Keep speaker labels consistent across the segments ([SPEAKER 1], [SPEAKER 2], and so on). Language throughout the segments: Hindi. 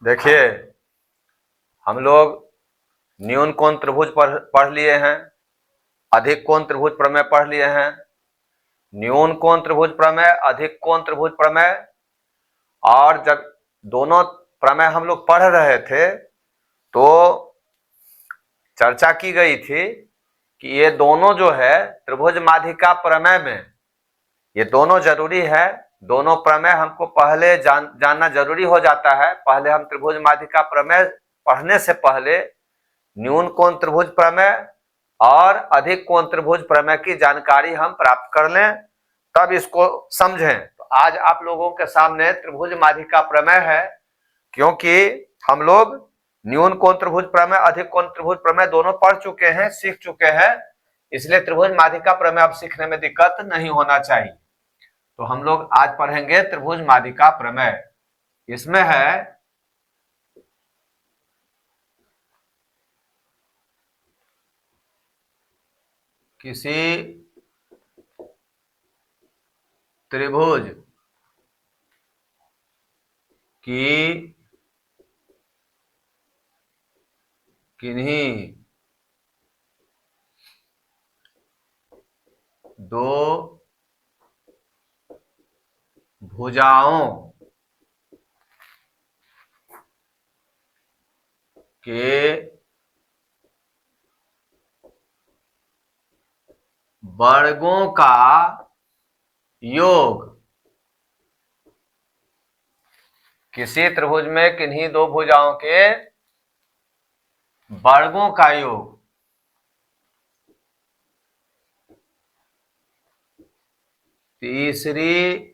[SPEAKER 1] देखिए, हम लोग न्यून कोण त्रिभुज पढ़ लिए हैं, अधिक कोण त्रिभुज प्रमेय पढ़ लिए हैं, न्यून कोण त्रिभुज प्रमेय, अधिक कोण त्रिभुज प्रमेय। और जब दोनों प्रमेय हम लोग पढ़ रहे थे तो चर्चा की गई थी कि ये दोनों जो है त्रिभुज माध्यिका प्रमेय में ये दोनों जरूरी है। दोनों प्रमेय हमको पहले जानना जरूरी हो जाता है। पहले हम त्रिभुज माध्यिका प्रमेय पढ़ने से पहले न्यून कोण त्रिभुज प्रमेय और अधिक कोण त्रिभुज प्रमेय की जानकारी हम प्राप्त कर लें, तब इसको समझें। तो आज आप लोगों के सामने त्रिभुज माध्यिका प्रमेय है, क्योंकि हम लोग न्यून कोण त्रिभुज प्रमेय, अधिक कोण त्रिभुज प्रमेय दोनों पढ़ चुके हैं, सीख चुके हैं, इसलिए त्रिभुज माध्यिका प्रमेय अब सीखने में दिक्कत नहीं होना चाहिए। तो हम लोग आज पढ़ेंगे त्रिभुज माध्यिका प्रमेय। इसमें है किसी त्रिभुज की किन्हीं दो भुजाओं के वर्गों का योग। किसी त्रिभुज में किन्हीं दो भुजाओं के वर्गों का योग तीसरी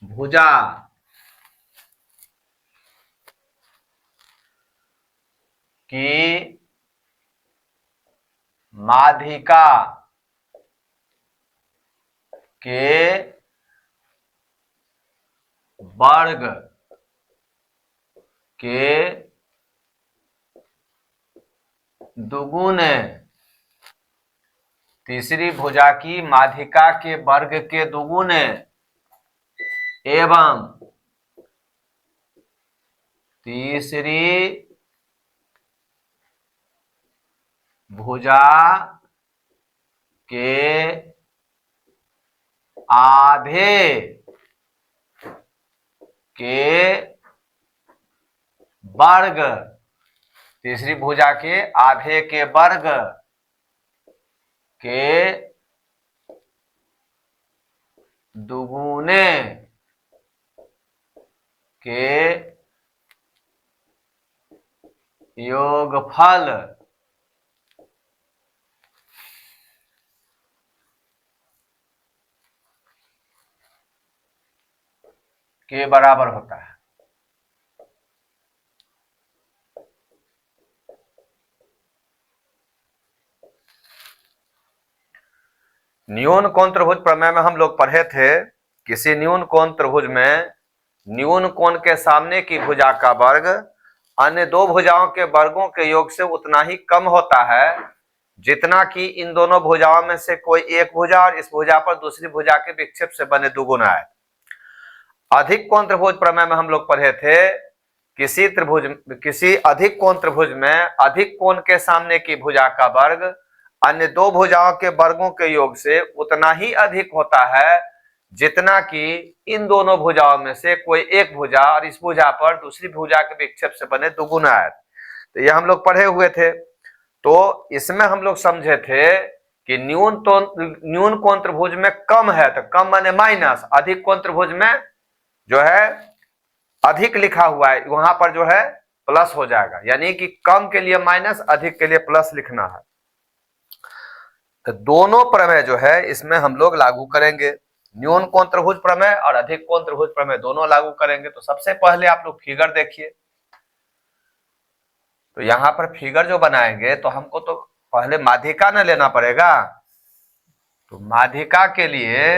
[SPEAKER 1] भुजा की माध्यिका के वर्ग के दुगुने। तीसरी भुजा की माध्यिका के वर्ग के दुगुने एवं तीसरी भुजा के आधे के वर्ग, तीसरी भुजा के आधे के वर्ग के दुगुने के योगफल के बराबर होता है। न्यून कोण त्रिभुज प्रमेय में हम लोग पढ़े थे, किसी न्यून कोण त्रिभुज में न्यून कोण के सामने की भुजा का वर्ग अन्य दो भुजाओं के वर्गों के योग से उतना ही कम होता है जितना कि इन दोनों भुजाओं में से कोई एक भुजा और इस भुजा पर दूसरी भुजा के विक्षेप से बने दुगुना है। अधिक कोण त्रिभुज प्रमेय में हम लोग पढ़े थे, किसी अधिक कोण त्रिभुज में अधिक कोण के सामने की भुजा का वर्ग अन्य दो भुजाओं के वर्गों के योग से उतना ही अधिक होता है जितना कि इन दोनों भुजाओं में से कोई एक भुजा और इस भुजा पर दूसरी भुजा के विक्षेप से बने दुगुना है। तो ये हम लोग पढ़े हुए थे। तो इसमें हम लोग समझे थे कि न्यून कोण त्रिभुज में कम है, तो कम माने माइनस, अधिक कोण त्रिभुज में जो है अधिक लिखा हुआ है, वहां पर जो है प्लस हो जाएगा, यानी कि कम के लिए माइनस, अधिक के लिए प्लस लिखना है। तो दोनों प्रमेय जो है इसमें हम लोग लागू करेंगे, न्यून कोण त्रिभुज प्रमेय और अधिक कोण त्रिभुज प्रमेय दोनों लागू करेंगे। तो सबसे पहले आप लोग फिगर देखिए। तो यहां पर फिगर जो बनाएंगे तो हमको तो पहले माध्यिका न लेना पड़ेगा। तो माध्यिका के लिए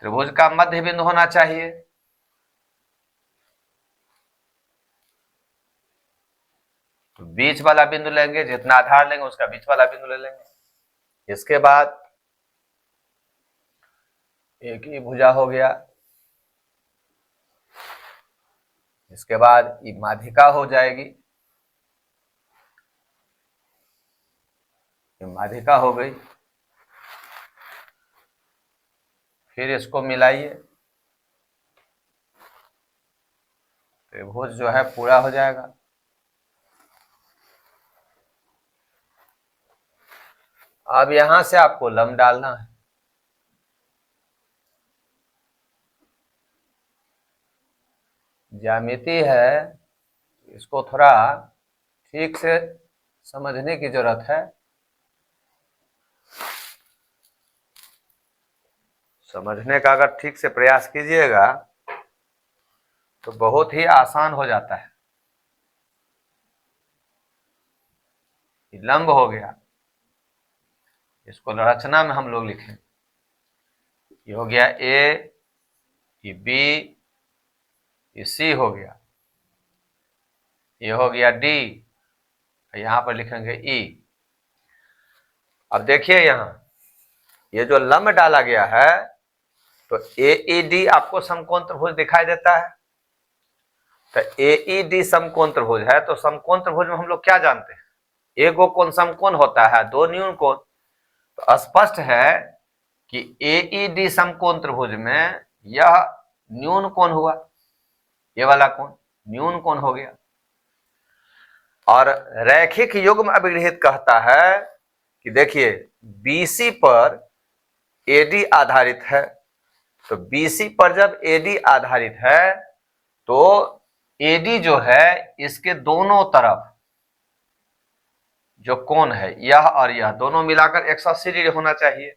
[SPEAKER 1] त्रिभुज का मध्य बिंदु होना चाहिए। तो बीच वाला बिंदु लेंगे, जितना आधार लेंगे उसका बीच वाला बिंदु ले लेंगे। इसके बाद एक ही भुजा हो गया, इसके बाद ये माध्यिका हो जाएगी, ये माध्यिका हो गई। फिर इसको मिलाइए, त्रिभुज जो है पूरा हो जाएगा। अब यहां से आपको लंब डालना है। ज्यामिति है, इसको थोड़ा ठीक से समझने की जरूरत है। समझने का अगर ठीक से प्रयास कीजिएगा तो बहुत ही आसान हो जाता है। लंब हो गया, इसको रचना में हम लोग लिखें। ये हो गया ए, ये बी, ये सी हो गया, ये हो गया डी, यहां पर लिखेंगे ई। अब देखिए यहां ये जो लंब डाला गया है तो AED आपको समकोण त्रिभुज दिखाई देता है। तो AED समकोण त्रिभुज है, तो समकोण त्रिभुज में हम लोग क्या जानते हैं, एक गो कोण समकोण होता है, दो न्यून कोण। तो स्पष्ट है कि AED समकोण त्रिभुज में यह न्यून कोण हुआ, ये वाला कोण न्यून कोण हो गया। और रैखिक युग्म अभिगृहित कहता है कि देखिए BC पर AD आधारित है, तो BC पर जब AD आधारित है तो AD जो है इसके दोनों तरफ जो कोण है यह और यह दोनों मिलाकर 180 डिग्री होना चाहिए।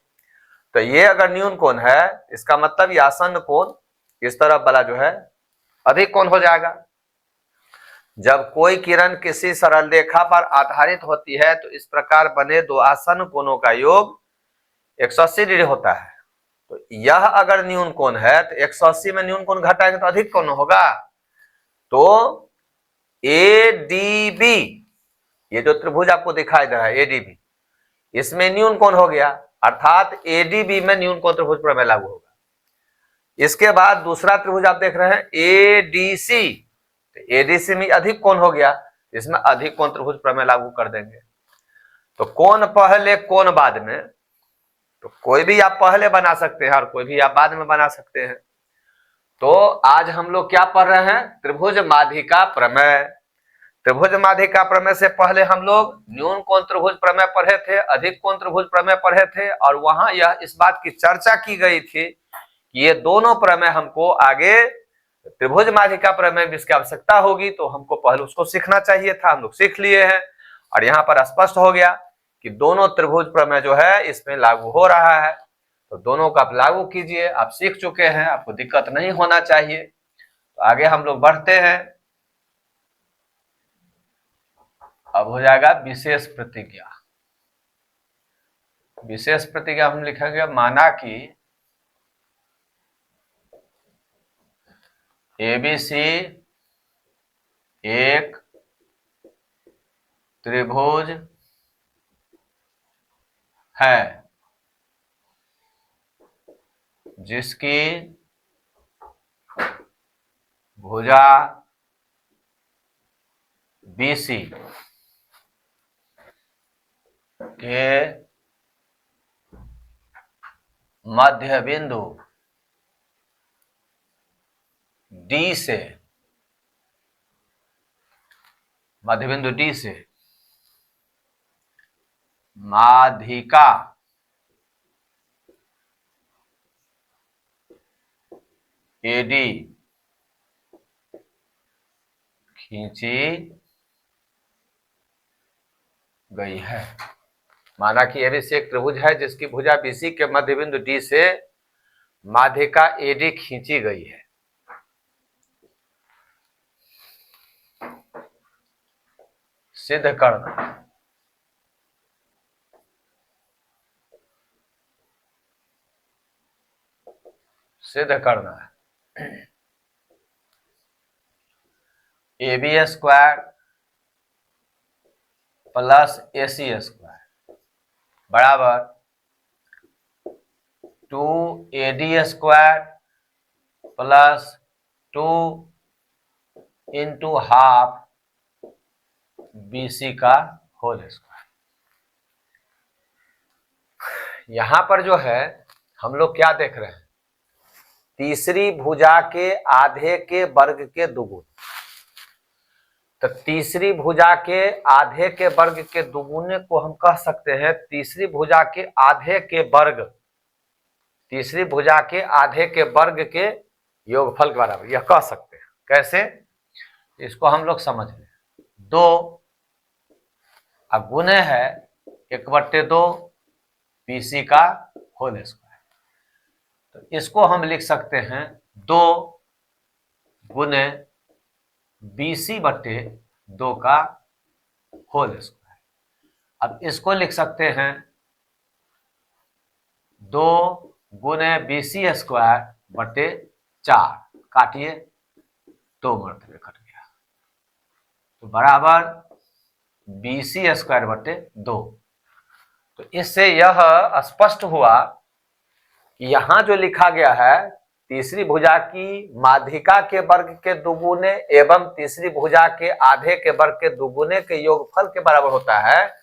[SPEAKER 1] तो ये अगर न्यून कोण है, इसका मतलब ये आसन्न कोण इस तरफ वाला जो है अधिक कोण हो जाएगा। जब कोई किरण किसी सरल रेखा पर आधारित होती है तो इस प्रकार बने दो आसन्न कोणों का योग 180 डिग्री होता है। तो यह अगर न्यून कोण है तो 180 में न्यून कोण घटाएंगे तो अधिक कोण होगा। तो ADB, ये जो त्रिभुज आपको दिखाई दे रहा है ADB, इसमें न्यून कोण हो गया, अर्थात ADB में न्यून कोण त्रिभुज प्रमेय लागू होगा। इसके बाद दूसरा त्रिभुज आप देख रहे हैं ADC, तो ADC में अधिक कोण हो गया, इसमें अधिक कोण त्रिभुज प्रमेय लागू कर देंगे। तो कोण पहले कोण बाद में, तो कोई भी आप पहले बना सकते हैं और कोई भी आप बाद में बना सकते हैं। तो आज हम लोग क्या पढ़ रहे हैं, त्रिभुज माध्यिका प्रमेय। त्रिभुज माध्यिका प्रमेय से पहले हम लोग न्यून कोण त्रिभुज प्रमेय पढ़े थे, अधिक कोण त्रिभुज प्रमेय पढ़े थे, और वहां यह इस बात की चर्चा की गई थी कि ये दोनों प्रमेय हमको आगे त्रिभुज माध्यिका प्रमेय में इसकी आवश्यकता होगी, तो हमको पहले उसको सीखना चाहिए था, हम लोग सीख लिए हैं। और यहाँ पर स्पष्ट हो गया कि दोनों त्रिभुज प्रमेय जो है इसमें लागू हो रहा है। तो दोनों का आप लागू कीजिए, आप सीख चुके हैं, आपको दिक्कत नहीं होना चाहिए। तो आगे हम लोग बढ़ते हैं। अब हो जाएगा विशेष प्रतिज्ञा। विशेष प्रतिज्ञा हम लिखेंगे, माना कि ABC एक त्रिभुज है जिसकी भुजा BC के मध्य बिंदु D से, मध्य बिंदु D से माध्यिका AD खींची गई है। माना कि ABC एक त्रिभुज है जिसकी भुजा BC के मध्य बिंदु D से माध्यिका AD खींची गई है। सिद्ध करना, सिद्ध करना है। AB square plus AC square बराबर 2AD square plus 2 into half BC का होल स्क्वायर। यहां पर जो है हम लोग क्या देख रहे हैं, तीसरी भुजा के आधे के वर्ग के दुगुने। तो तीसरी भुजा के आधे के वर्ग के दुगुने को हम कह सकते हैं तीसरी भुजा के आधे के वर्ग, तीसरी भुजा के आधे के वर्ग के योगफल के बराबर, यह कह सकते हैं। कैसे, इसको हम लोग समझ लें। 2 गुणे है 1/2 BC का होल स्क्वायर। तो इसको हम लिख सकते हैं 2 गुणे BC/2 का होल स्क्वायर। अब इसको लिख सकते हैं 2 गुणे BC²/4, काटिए 2 मरतबे कट गया, तो बराबर BC²/2। तो इससे यह स्पष्ट हुआ कि यहां जो लिखा गया है तीसरी भुजा की माध्यिका के वर्ग के दुगुने एवं तीसरी भुजा के आधे के वर्ग के दुगुने के योगफल के बराबर होता है।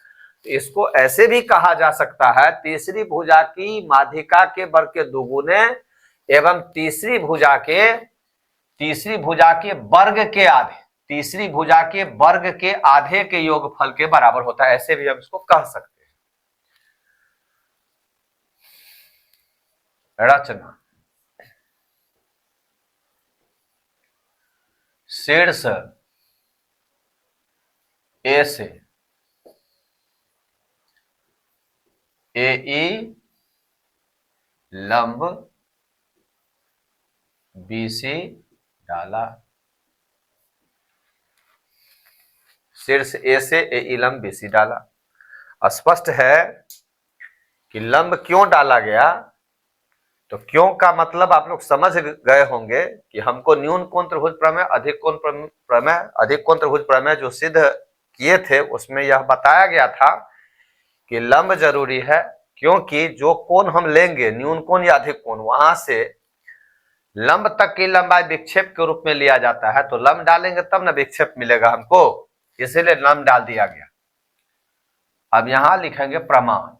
[SPEAKER 1] इसको ऐसे भी कहा जा सकता है तीसरी भुजा की माध्यिका के वर्ग के दुगुने एवं तीसरी भुजा के वर्ग के आधे, तीसरी भुजा के वर्ग के आधे के योगफल के बराबर होता है, ऐसे भी हम इसको कह सकते हैं। रचना, शीर्ष ए से AE लंब BC डाला। शीर्ष ए से AE लंब BC डाला। स्पष्ट है कि लंब क्यों डाला गया, तो क्यों का मतलब आप लोग समझ गए होंगे कि हमको न्यून कोण त्रिभुज प्रमेय, अधिक कोण प्रमेय, अधिक कोण त्रिभुज प्रमेय जो सिद्ध किए थे उसमें यह बताया गया था कि लंब जरूरी है, क्योंकि जो कोण हम लेंगे न्यून कोण या अधिक कोण, वहां से लंब तक की लंबाई विक्षेप के रूप में लिया जाता है। तो लंब डालेंगे तब ना विक्षेप मिलेगा हमको, इसीलिए लंब डाल दिया गया। अब यहां लिखेंगे प्रमाण।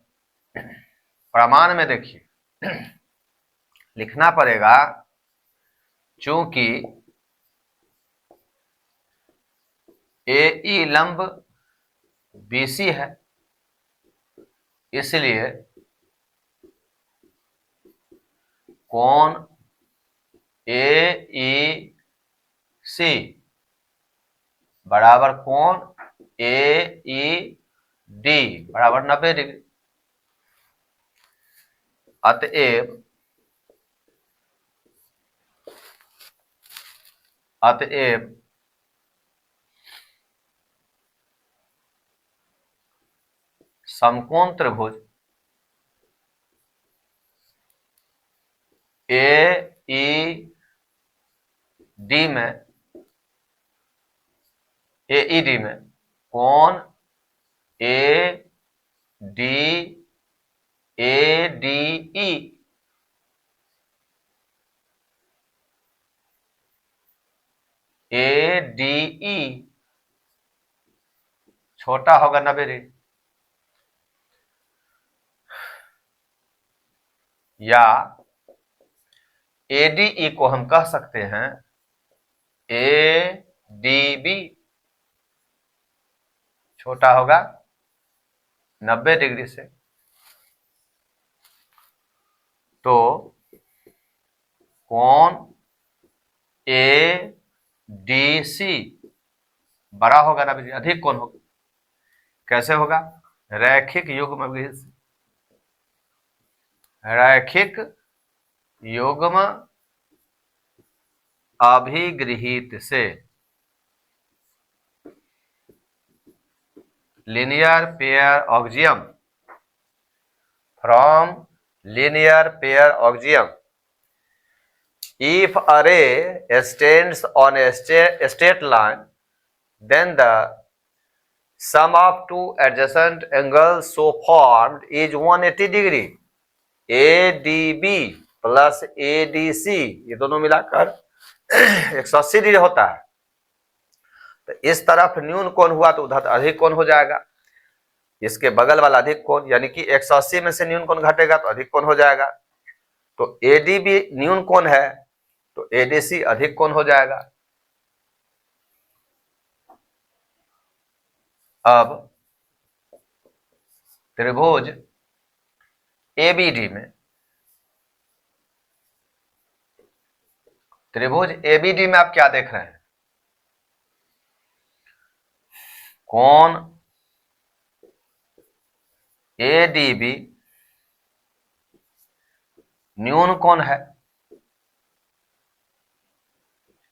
[SPEAKER 1] प्रमाण में देखिए लिखना पड़ेगा, चूंकि AE लंब BC है इसलिए कोण AEC बराबर कोण AED बराबर 90 डिग्री। अतएव समकोण त्रिभुज AED में कोण ADE छोटा होगा 90 डिग्री, या ADE को हम कह सकते हैं ADB, छोटा होगा 90 डिग्री से। तो कोण ADC बड़ा होगा 90 डिग्री, अधिक कोण होगा। कैसे होगा, रैखिक युग्म अभिगृहित से, linear pair axiom, from linear pair axiom, if array stands on a straight line, then the sum of two adjacent angles so formed is 180 degree. ADB plus ADC ये दोनों मिलाकर 180 डिग्री होता है। तो इस तरफ न्यून कोण हुआ तो उधर अधिक कोण हो जाएगा, इसके बगल वाला अधिक कोण, यानी कि 180 में से न्यून कोण घटेगा तो अधिक कोण हो जाएगा। तो एडी भी न्यून कोण है तो एडीसी अधिक कोण हो जाएगा। अब त्रिभुज एबीडी में, त्रिभुज एबीडी में आप क्या देख रहे हैं, कोण एडीबी न्यून कोण है,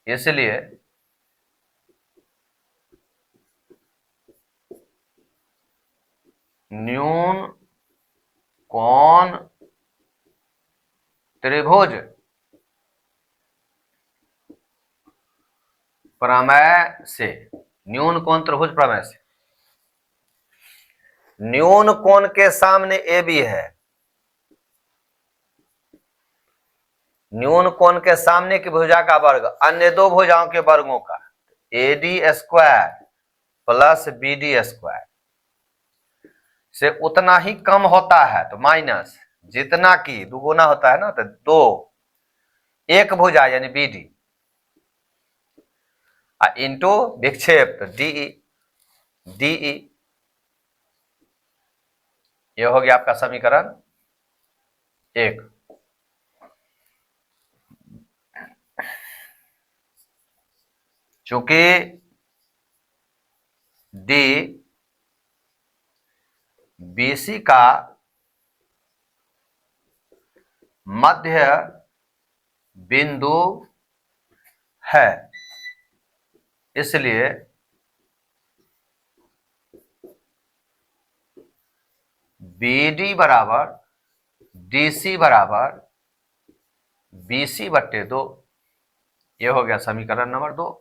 [SPEAKER 1] इसलिए न्यून कोण त्रिभुज प्रमेय से, न्यून कोण त्रिभुज प्रमेय से, न्यून कोण के सामने ए बी है, न्यून कोण के सामने की भुजा का वर्ग अन्य दो भुजाओं के वर्गों का AD square plus BD square से उतना ही कम होता है, तो माइनस जितना की दुगुना होता है ना, तो दो एक भुजा यानी बीडी इंटू विक्षेप तो डीई, डीई यह हो गया आपका समीकरण 1। चूंकि डी बीसी का मध्य बिंदु है, इसलिए बीडी बराबर डीसी बराबर बीसी बट्टे 2, यह हो गया समीकरण नंबर 2।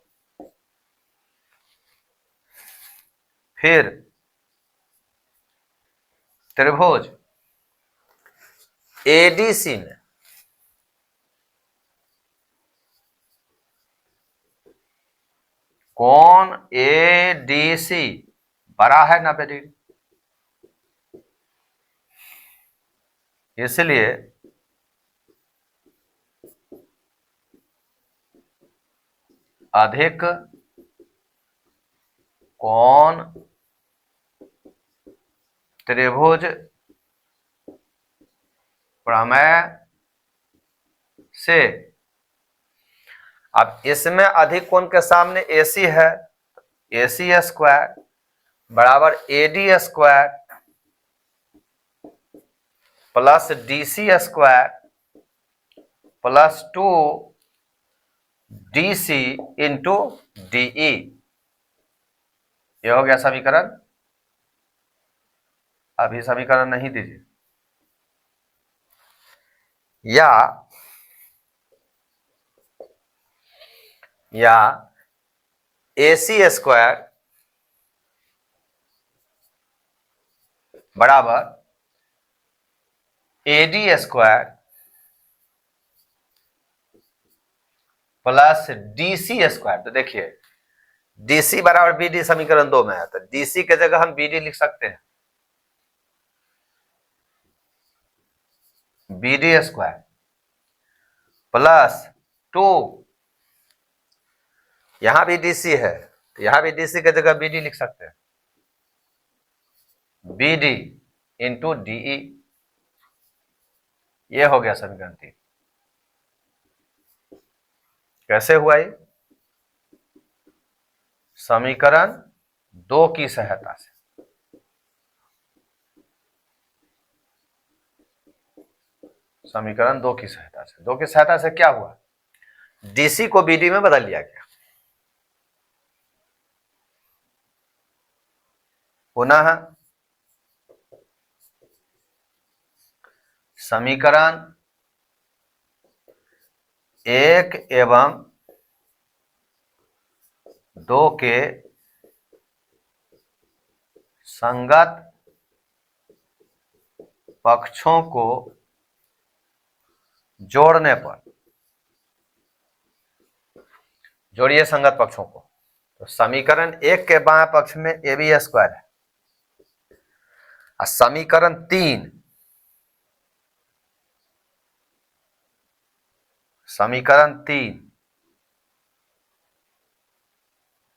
[SPEAKER 1] फिर त्रिभुज एडीसी में कोण एडीसी बड़ा है 90 डिग्री, इसलिए अधिक कोण त्रिभुज प्रमेय से, अब इसमें अधिक कोण के सामने एसी है, एसी स्क्वायर बराबर AD square plus DC square plus 2 DC into DE, यह हो गया समीकरण। अभी समीकरण नहीं दीजिए, या एसी स्क्वायर बराबर AD square plus DC square, तो देखिए डीसी बराबर बीडी समीकरण 2 में है, तो डीसी की जगह हम बीडी लिख सकते हैं, बीडी स्क्वायर प्लस 2, यहां भी डीसी है तो यहां भी डीसी की जगह बीडी लिख सकते हैं, बीडी इंटू डीई, यह हो गया समीकरण 3। कैसे हुआ ये? समीकरण 2 की सहायता से, समीकरण 2 की सहायता से, 2 की सहायता से क्या हुआ, डीसी को बीडी में बदल लिया गया, पुनः समीकरण 1 एवं 2 के संगत पक्षों को जोड़ने पर, जोड़िए संगत पक्षों को, तो समीकरण 1 के बाएं पक्ष में ए बी स्क्वायर है, और समीकरण 3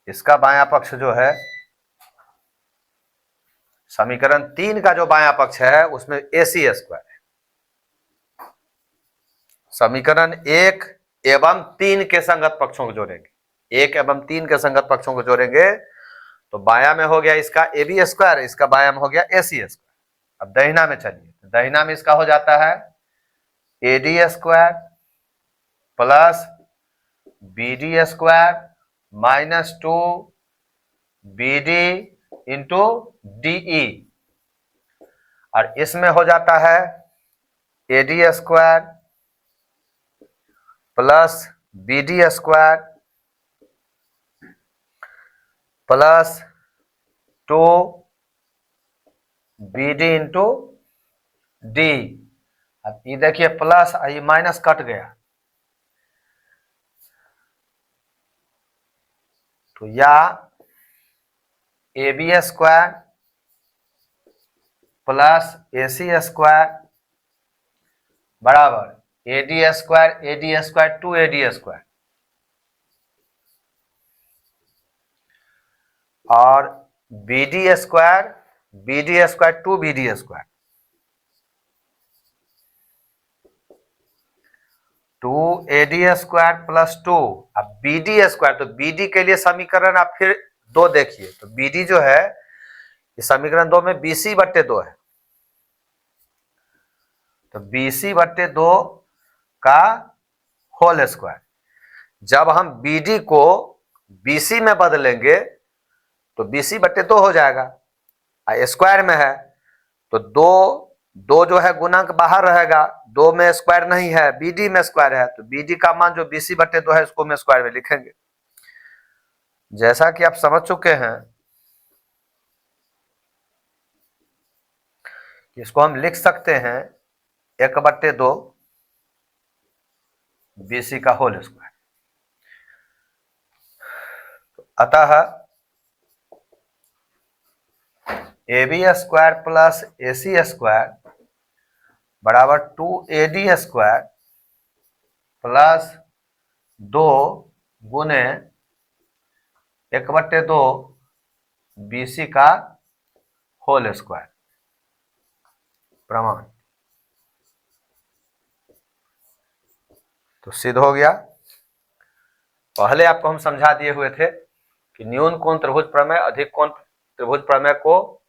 [SPEAKER 1] इसका बायां पक्ष जो है, समीकरण 3 का जो बायां पक्ष है उसमें ए सी स्क्वायर है। समीकरण 1 एवं 3 के संगत पक्षों को जोड़ेंगे, 1 एवं 3 के संगत पक्षों को जोड़ेंगे तो बायां में हो गया इसका ए बी स्क्वायर, इसका बायां में हो गया ए सी स्क्वायर। अब दहिना में चलिए, दहिना में इसका हो जाता है A D square plus B D square minus 2 B D into DE, और इसमें हो जाता है A D square plus B D square plus 2 B D into D. अब ये देखिए प्लस, ये माइनस कट गया, तो या A B square plus A C square बराबर A D square 2 A D square, और B D square 2 B D square 2 A D square plus 2। अब बी डी स्क्वायर, तो बी डी के लिए समीकरण आप फिर 2 देखिए, तो बी डी जो है इस समीकरण 2 में बी सी बट्टे 2 है, तो बी सी बट्टे 2 का होल स्क्वायर। जब हम बी डी को बी सी में बदलेंगे तो बी सी बट्टे 2 हो जाएगा, स्क्वायर में है तो 2 जो है गुणांक बाहर रहेगा, 2 में स्क्वायर नहीं है, बी डी में स्क्वायर है, तो बी डी का मान जो बी सी बट्टे 2 है उसको हम स्क्वायर में लिखेंगे। जैसा कि आप समझ चुके हैं, इसको हम लिख सकते हैं 1/2 बी सी का होल स्क्वायर। अतः A B square plus A C square बराबर 2 ए डी स्क्वायर प्लस 2 गुने 1/2 बी सी का होल स्क्वायर प्रमाण। तो सिद्ध हो गया। पहले आपको हम समझा दिए हुए थे कि न्यून कोण त्रिभुज प्रमेय, अधिक कोण त्रिभुज प्रमेय को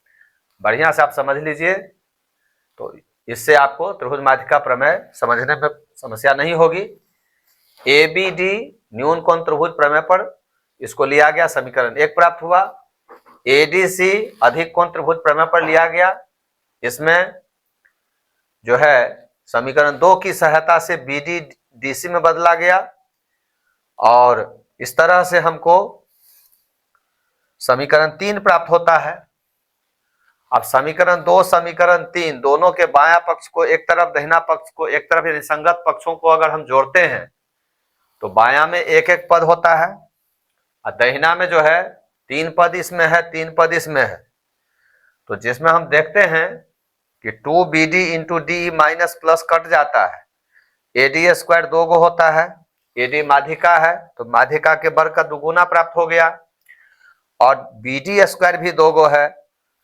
[SPEAKER 1] बढ़िया से आप समझ लीजिए, तो इससे आपको त्रिभुज माध्यिका प्रमेय समझने में समस्या नहीं होगी। ए बी डी न्यून कोण त्रिभुज प्रमेय पर इसको लिया गया, समीकरण 1 प्राप्त हुआ। ए डी सी अधिक कोण त्रिभुज प्रमेय पर लिया गया, इसमें जो है समीकरण 2 की सहायता से बी डी डी सी में बदला गया, और इस तरह से हमको समीकरण 3 प्राप्त होता है। अब समीकरण 2 समीकरण 3 दोनों के बायां पक्ष को एक तरफ, दहिना पक्ष को एक तरफ, यानी संगत पक्षों को अगर हम जोड़ते हैं तो बायां में एक एक पद होता है, और दहिना में जो है 3 पद इसमें है, 3 पद इसमें है। तो जिसमें हम देखते हैं कि 2 B D into D minus plus cut जाता है, ए डी स्क्वायर 2 गो होता है, ए डी माध्यिका है तो माध्यिका के वर्ग का दुगुना प्राप्त हो गया, और बी डी स्क्वायर भी 2 गो है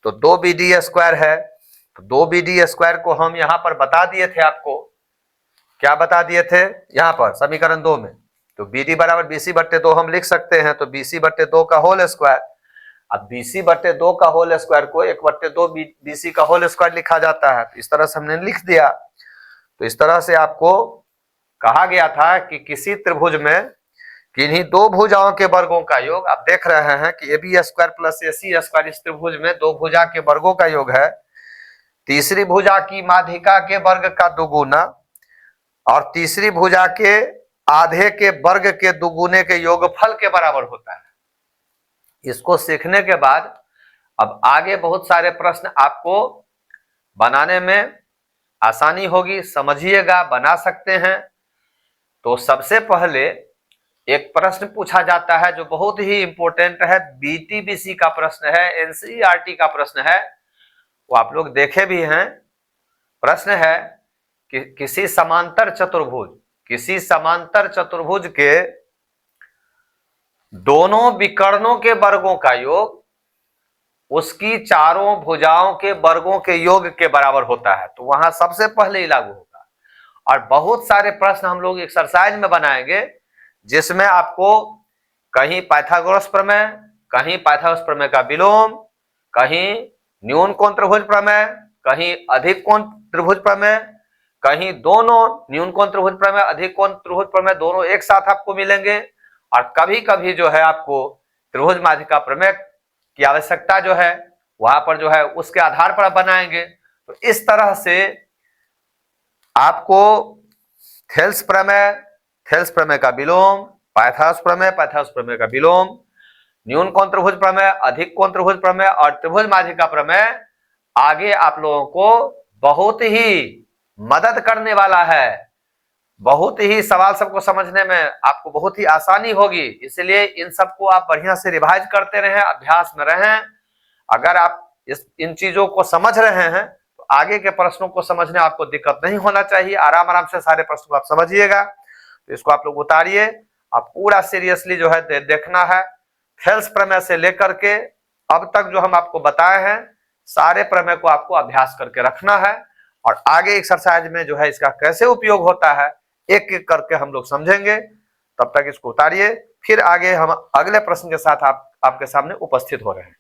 [SPEAKER 1] तो 2 बी डी स्क्वायर है, तो 2 बी डी स्क्वायर को हम यहां पर बता दिए थे। आपको क्या बता दिए थे यहां पर समीकरण 2 में? तो बी डी बराबर बी सी बट्टे 2 हम लिख सकते हैं, तो बी सी बट्टे 2 का होल स्क्वायर। अब बी सी बट्टे 2 का होल स्क्वायर को 1/2 बी सी का होल स्क्वायर लिखा जाता है, तो इस तरह से हमने लिख दिया। तो इस तरह से आपको कहा गया था कि किसी त्रिभुज में किन्हीं 2 भुजाओं के वर्गों का योग, आप देख रहे हैं कि A B square plus A C square इस त्रिभुज में 2 भुजा के वर्गों का योग है, तीसरी भुजा की माध्यिका के वर्ग का दुगुना और तीसरी भुजा के आधे के वर्ग के दुगुने के योगफल के बराबर होता है। इसको सीखने के बाद अब आगे बहुत सारे प्रश्न आपको बनाने में आसानी होगी, समझिएगा, बना सकते हैं। तो सबसे पहले एक प्रश्न पूछा जाता है जो बहुत ही इंपॉर्टेंट है, बीटीबीसी का प्रश्न है, एनसीईआरटी का प्रश्न है, वो आप लोग देखे भी हैं। प्रश्न है कि किसी समांतर चतुर्भुज के दोनों विकर्णों के वर्गों का योग उसकी चारों भुजाओं के वर्गों के योग के बराबर होता है। तो वहां सबसे पहले ही लागू होगा। और बहुत सारे प्रश्न हम लोग एक्सरसाइज में बनाएंगे जिसमें आपको कहीं पाइथागोरस प्रमेय, कहीं पाइथागोरस प्रमेय का विलोम, कहीं न्यून कोण त्रिभुज प्रमेय, कहीं अधिक कोण त्रिभुज प्रमेय, कहीं दोनों न्यून कोण त्रिभुज प्रमेय, अधिक कोण त्रिभुज प्रमेय दोनों एक साथ आपको मिलेंगे। और कभी कभी जो है आपको त्रिभुज माध्यिका प्रमेय की आवश्यकता जो है वहां पर जो है उसके आधार पर बनाएंगे। तो इस तरह से आपको थेल्स प्रमेय का विलोम, पाइथागोरस प्रमेय का विलोम, न्यून कोण त्रिभुज प्रमेय, अधिक कोण त्रिभुज प्रमेय और त्रिभुज माध्यिका प्रमेय आगे आप लोगों को बहुत ही मदद करने वाला है। बहुत ही सवाल सबको समझने में आपको बहुत ही आसानी होगी। इसलिए इन सबको आप बढ़िया से रिवाइज करते रहें, अभ्यास में रहें। अगर आप इन चीजों को समझ रहे हैं तो आगे के प्रश्नों को समझने आपको दिक्कत नहीं होना चाहिए। आराम से सारे प्रश्नों को आप समझिएगा। तो इसको आप लोग उतारिए, आप पूरा सीरियसली जो है देखना है। थेल्स प्रमेय से लेकर के अब तक जो हम आपको बताए हैं सारे प्रमेय को आपको अभ्यास करके रखना है। और आगे एक्सरसाइज में जो है इसका कैसे उपयोग होता है एक एक करके हम लोग समझेंगे। तब तक इसको उतारिए, फिर आगे हम अगले प्रश्न के साथ आपके सामने उपस्थित हो रहे हैं।